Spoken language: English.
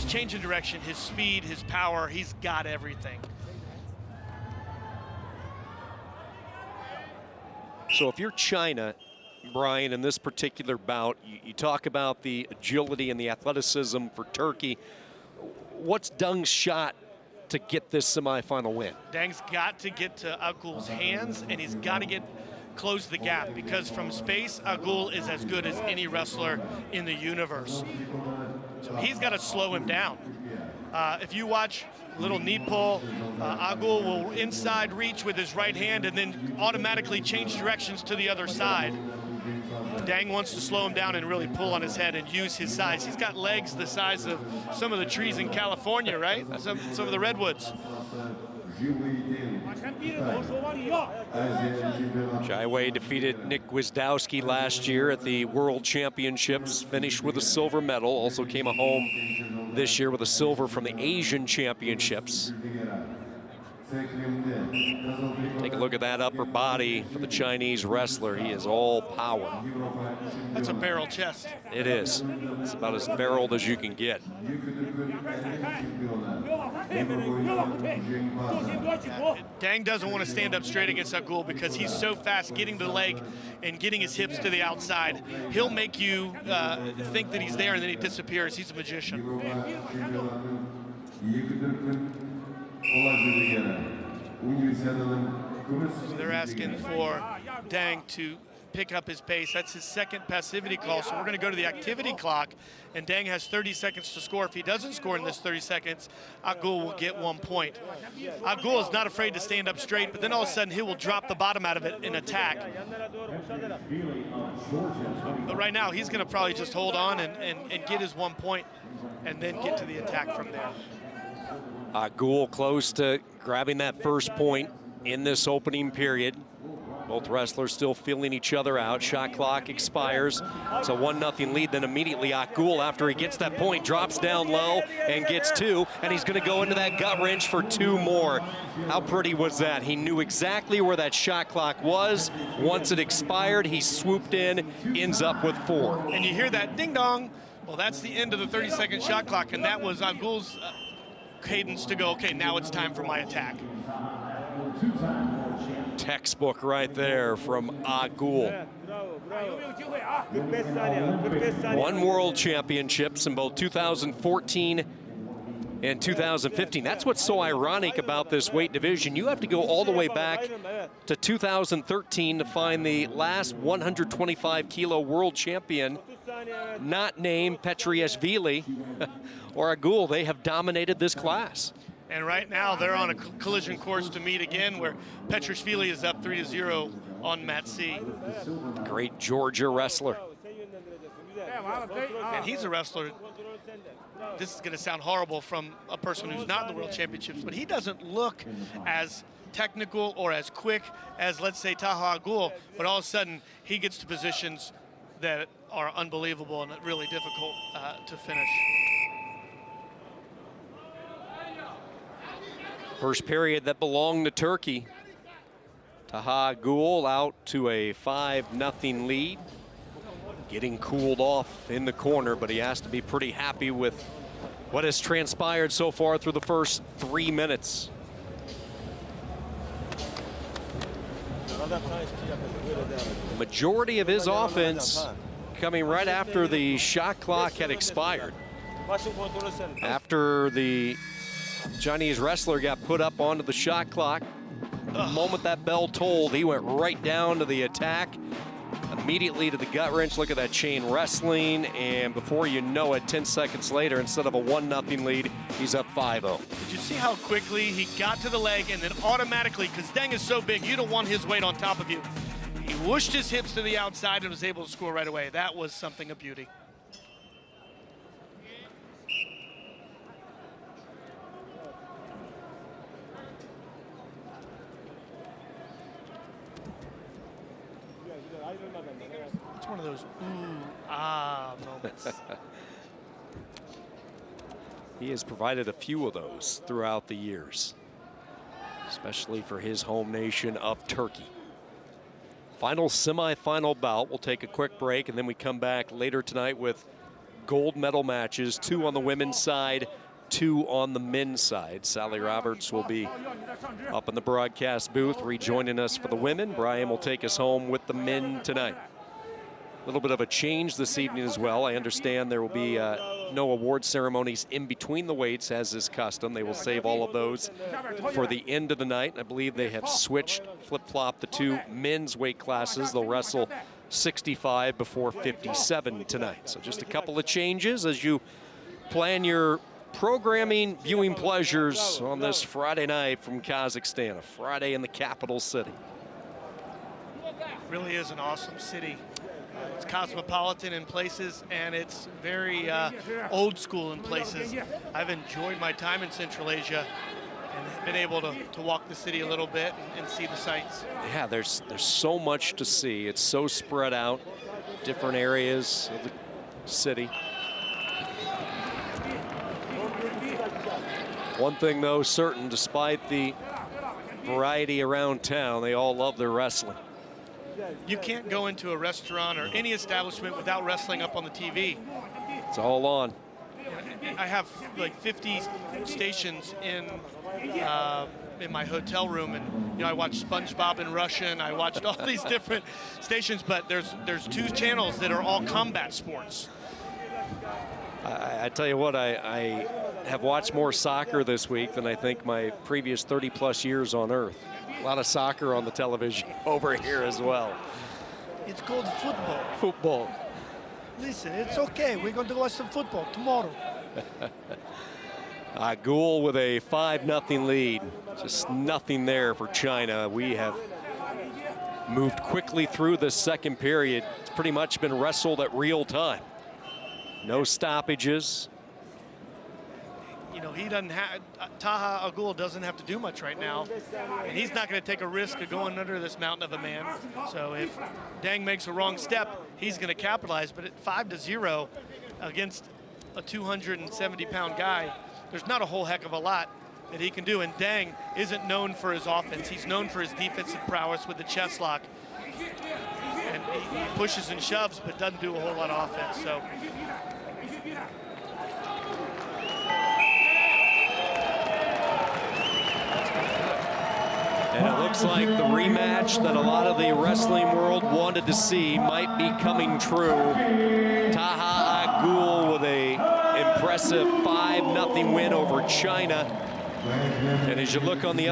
change in direction, his speed, his power, he's got everything. So if you're China, Brian, in this particular bout, you talk about the agility and the athleticism for Turkey. What's Deng's shot to get this semifinal win? Deng's got to get to AKGUL's hands, and he's got to close the gap, because from space, AKGUL is as good as any wrestler in the universe. So he's got to slow him down. If you watch little knee pull, AKGUL will inside reach with his right hand and then automatically change directions to the other side. Deng wants to slow him down and really pull on his head and use his size. He's got legs the size of some of the trees in California, right? Some of the redwoods. Jai Wei defeated Nick Gwizdowski last year at the World Championships, finished with a silver medal, also came home this year with a silver from the Asian Championships. Take a look at that upper body for the Chinese wrestler. He is all power. That's a barrel chest. It is. It's about as barreled as you can get. Deng doesn't want to stand up straight against AKGUL because he's so fast getting the leg and getting his hips to the outside. He'll make you think that he's there and then he disappears. He's a magician. So they're asking for Deng to pick up his pace. That's his second passivity call. So we're going to go to the activity clock, and Deng has 30 seconds to score. If he doesn't score in this 30 seconds, AKGUL will get 1 point. AKGUL is not afraid to stand up straight, but then all of a sudden he will drop the bottom out of it in attack. But right now he's going to probably just hold on and get his 1 point and then get to the attack from there. AKGUL close to grabbing that first point in this opening period. Both wrestlers still feeling each other out. Shot clock expires. It's a 1-0 lead. Then immediately AKGUL, after he gets that point, drops down low and gets 2. And he's going to go into that gut wrench for 2 more. How pretty was that? He knew exactly where that shot clock was. Once it expired, he swooped in, ends up with 4. And you hear that ding dong. Well, that's the end of the 30-second shot clock, and that was AKGUL's cadence to go, okay, now it's time for my attack. Textbook right there from AKGUL. Won world championships in both 2014 and 2015. That's what's so ironic about this weight division. You have to go all the way back to 2013 to find the last 125-kilo world champion not named Petriashvili or AKGUL. They have dominated this class. And right now they're on a collision course to meet again, where Petriashvili is up 3-0 on Mat C. Great Georgia wrestler. And he's a wrestler. This is going to sound horrible from a person who's not in the World Championships, but he doesn't look as technical or as quick as, let's say, Taha AKGUL, but all of a sudden he gets to positions that are unbelievable and really difficult to finish. First period that belonged to Turkey. Taha AKGUL out to a 5-0 lead. Getting cooled off in the corner, but he has to be pretty happy with what has transpired so far through the first 3 minutes. The majority of his offense coming right after the shot clock had expired. After the Chinese wrestler got put up onto the shot clock, the moment that bell tolled, he went right down to the attack, immediately to the gut wrench. Look at that chain wrestling, and before you know it, 10 seconds later, instead of a 1-0 lead, he's up 5-0. Did you see how quickly he got to the leg and then automatically, because Deng is so big, you don't want his weight on top of you. He whooshed his hips to the outside and was able to score right away. That was something of beauty. It's one of those ooh, ah moments. He has provided a few of those throughout the years, especially for his home nation of Turkey. Final semifinal bout. We'll take a quick break, and then we come back later tonight with gold medal matches, 2 on the women's side, 2 on the men's side. Sally Roberts will be up in the broadcast booth rejoining us for the women. Brian will take us home with the men tonight. A little bit of a change this evening as well. I understand there will be no award ceremonies in between the weights, as is custom. They will save all of those for the end of the night. I believe they have switched, flip-flopped the 2 men's weight classes. They'll wrestle 65 before 57 tonight. So just a couple of changes as you plan your programming viewing pleasures on this Friday night from Kazakhstan, a Friday in the capital city. Really is an awesome city. It's cosmopolitan in places, and it's very old school in places. I've enjoyed my time in Central Asia and been able to walk the city a little bit and see the sights. Yeah, there's so much to see. It's so spread out, different areas of the city. One thing, though, certain, despite the variety around town, they all love their wrestling. You can't go into a restaurant or any establishment without wrestling up on the TV. It's all on. I have like 50 stations in my hotel room, and I watch SpongeBob in Russian. I watched all these different stations, but there's 2 channels that are all combat sports. I tell you what, I have watched more soccer this week than I think my previous 30-plus years on Earth. A lot of soccer on the television over here as well. It's called football. Football. Listen, it's okay. We're going to watch some football tomorrow. AKGUL with a 5-0 lead. Just nothing there for China. We have moved quickly through the second period. It's pretty much been wrestled at real time. No stoppages. He doesn't have, Taha AKGUL doesn't have to do much right now. And he's not going to take a risk of going under this mountain of a man. So if DENG makes a wrong step, he's going to capitalize. But at 5-0 against a 270-pound guy, there's not a whole heck of a lot that he can do. And DENG isn't known for his offense. He's known for his defensive prowess with the chest lock. And he pushes and shoves, but doesn't do a whole lot of offense. So. And it looks like the rematch that a lot of the wrestling world wanted to see might be coming true. Taha AKGUL with a impressive 5-0 win over China. And as you look on the other